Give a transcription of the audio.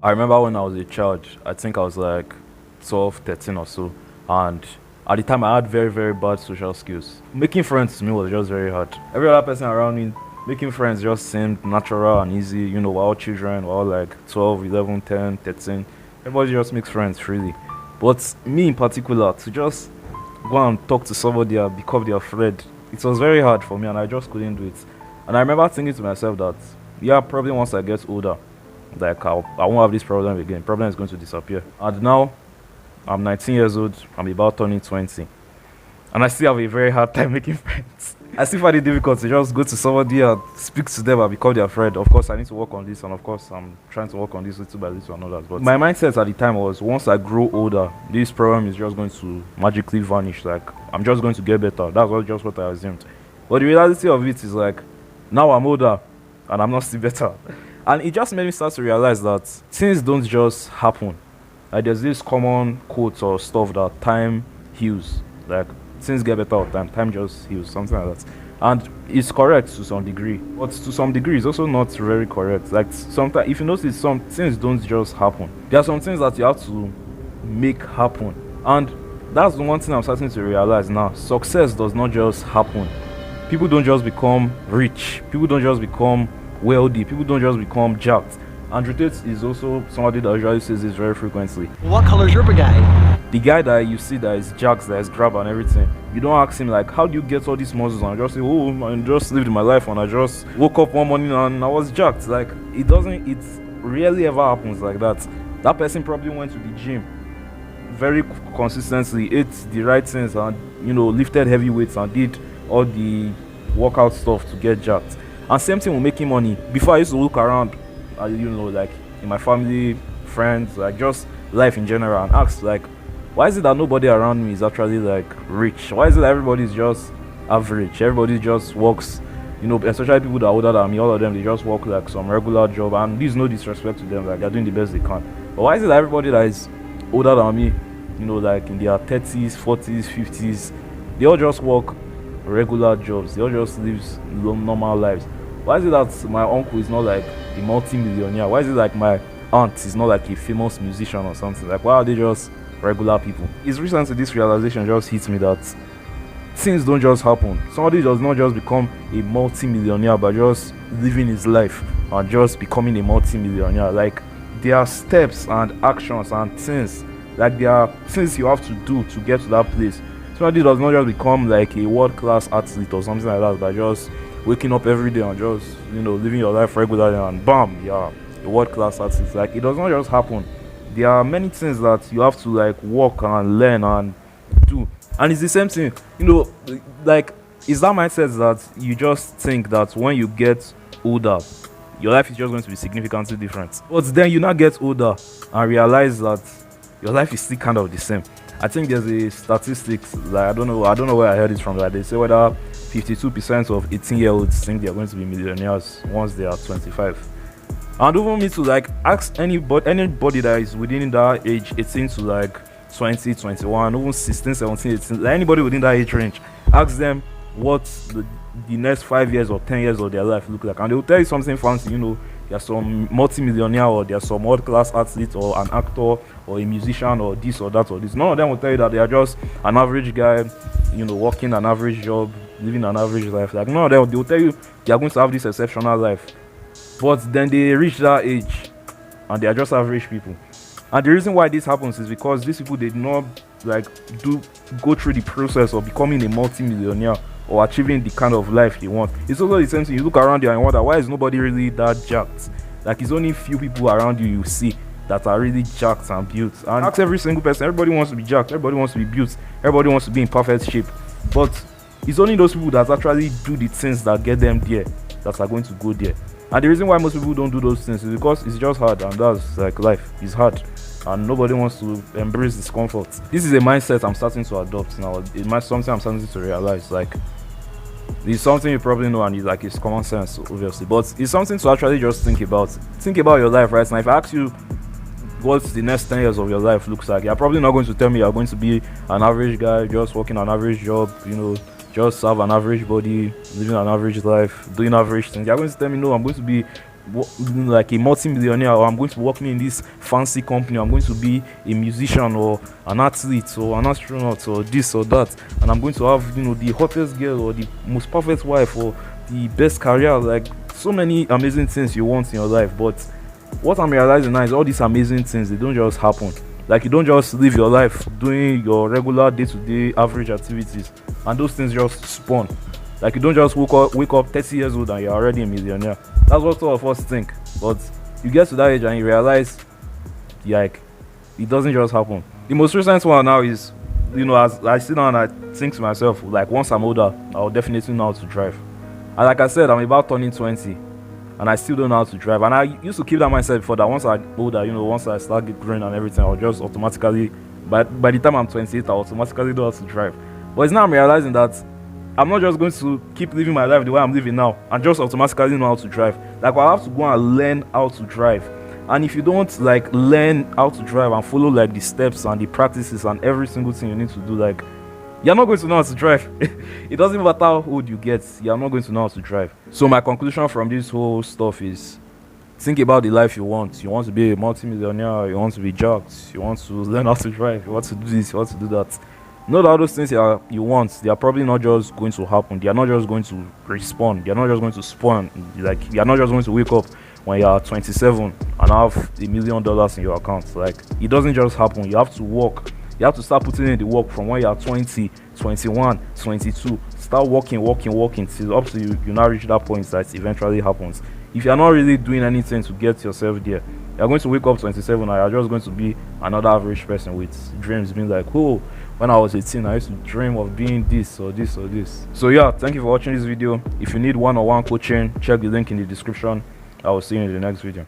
I remember when I was a child, I think I was like 12, 13 or so, and at the time I had very, very bad social skills. Making friends to me was just very hard. Every other person around me, making friends just seemed natural and easy. We're all children, we're all like 12, 11, 10, 13. Everybody just makes friends freely. But me in particular, to just go and talk to somebody and become their friend, it was very hard for me and I just couldn't do it. And I remember thinking to myself that, yeah, probably once I get older, like I won't have this problem again. Problem is going to disappear. And now I'm 19 years old. I'm about turning 20, and I still have a very hard time making friends. I still find it difficult to just go to somebody and speak to them and become their friend. Of course, I need to work on this, and of course, I'm trying to work on this little by little and all that. But my mindset at the time was, once I grow older, this problem is just going to magically vanish. Like I'm just going to get better. That's just what I assumed. But the reality of it is like, now I'm older, and I'm not still better. And it just made me start to realize that things don't just happen. Like there's this common quote or stuff that time heals. Like things get better with time. Time just heals, something like that. And it's correct to some degree, but to some degree, it's also not very correct. Like sometimes, if you notice, some things don't just happen. There are some things that you have to make happen, and that's the one thing I'm starting to realize now. Success does not just happen. People don't just become rich. People don't just become wealthy. People don't just become jacked. Andrew Tate is also somebody that usually says this very frequently. What color's your brigade? The guy that you see that is jacked, that is grab and everything, you don't ask him like, how do you get all these muscles? And I just say, oh, I just lived my life and I just woke up one morning and I was jacked. Like it rarely ever happens like that. That person probably went to the gym very consistently, ate the right things, and lifted heavy weights and did all the workout stuff to get jacked. And same thing with making money. Before, I used to look around, like in my family, friends, like just life in general, and ask like, why is it that nobody around me is actually like rich? Why is it that everybody's just average? Everybody just works, especially people that are older than me. All of them, they just work like some regular job, and there's no disrespect to them. Like they're doing the best they can. But why is it that everybody that is older than me, like in their 30s, 40s, 50s, they all just work regular jobs? They all just live normal lives. Why is it that my uncle is not like a multi-millionaire? Why is it like my aunt is not like a famous musician or something? Like, why are they just regular people? It's recently this realization just hits me that things don't just happen. Somebody does not just become a multi-millionaire by just living his life and just becoming a multi-millionaire. Like, there are steps and actions and things. Like, there are things you have to do to get to that place. Somebody does not just become like a world-class athlete or something like that by just waking up every day and just living your life regularly and bam, yeah, a world-class artist. Like it does not just happen. There are many things that you have to like work and learn and do. And it's the same thing, like it's that mindset that you just think that when you get older, your life is just going to be significantly different. But then you now get older and realize that your life is still kind of the same. I think there's a statistics, like I don't know where I heard it from, like they say whether 52% of 18-year-olds think they're going to be millionaires once they are 25. And even me to like ask anybody that is within that age, 18 to like 20, 21, even 16, 17, 18, like anybody within that age range, ask them what the next 5 years or 10 years of their life look like, and they will tell you something fancy. There's some multi-millionaire, or there's some world-class athlete, or an actor, or a musician, or this or that or this. None of them will tell you that they are just an average guy, working an average job, living an average life. Like none of them, they will tell you they are going to have this exceptional life. But then they reach that age and they are just average people. And the reason why this happens is because these people did not like go through the process of becoming a multi-millionaire or achieving the kind of life they want. It's also the same thing. You look around you and wonder, why is nobody really that jacked? Like it's only few people around you see that are really jacked and built. And ask every single person, everybody wants to be jacked, everybody wants to be built, everybody wants to be in perfect shape. But it's only those people that actually do the things that get them there that are going to go there. And the reason why most people don't do those things is because it's just hard, and that's like life. It's hard, and nobody wants to embrace discomfort. This is a mindset I'm starting to adopt now. It's something I'm starting to realize. Like, it's something you probably know, and it's common sense, obviously. But it's something to actually just think about. Think about your life right now. If I ask you what the next 10 years of your life looks like, you're probably not going to tell me you're going to be an average guy, just working an average job, just have an average body, living an average life, doing average things. You're going to tell me, no, I'm going to be like a multi-millionaire, or I'm going to work in this fancy company, I'm going to be a musician or an athlete or an astronaut or this or that, and I'm going to have, you know, the hottest girl or the most perfect wife or the best career, like so many amazing things you want in your life. But what I'm realizing now is all these amazing things, they don't just happen. Like, you don't just live your life doing your regular day-to-day average activities and those things just spawn. Like, you don't just wake up 30 years old and you're already a millionaire. That's what all of us think. But you get to that age and you realize, like, it doesn't just happen. The most recent one now is, you know, as I sit down and I think to myself, like, once I'm older, I'll definitely know how to drive. And like I said, I'm about turning 20 and I still don't know how to drive. And I used to keep that mindset before, that once I'm older, you know, once I start getting growing and everything, I'll just automatically, by the time I'm 28, I'll automatically know how to drive. But it's now I'm realizing that I'm not just going to keep living my life the way I'm living now and just automatically know how to drive. Like, I have to go and learn how to drive. And if you don't, like, learn how to drive and follow, like, the steps and the practices and every single thing you need to do, like, you're not going to know how to drive. It doesn't matter how old you get, you're not going to know how to drive. So my conclusion from this whole stuff is, think about the life you want. You want to be a multi-millionaire, you want to be jacked, you want to learn how to drive, you want to do this, you want to do that. Know that all those things you want, they are probably not just going to happen. They are not just going to respawn. They are not just going to spawn. Like, you are not just going to wake up when you are 27 and have $1 million in your account. Like, it doesn't just happen. You have to work. You have to start putting in the work from when you are 20, 21, 22. Start working till up to you now reach that point that eventually happens. If you are not really doing anything to get yourself there, you are going to wake up 27 and you are just going to be another average person with dreams being like, oh, when I was 18, I used to dream of being this or this or this. So yeah, thank you for watching this video. If you need one-on-one coaching, check the link in the description. I will see you in the next video.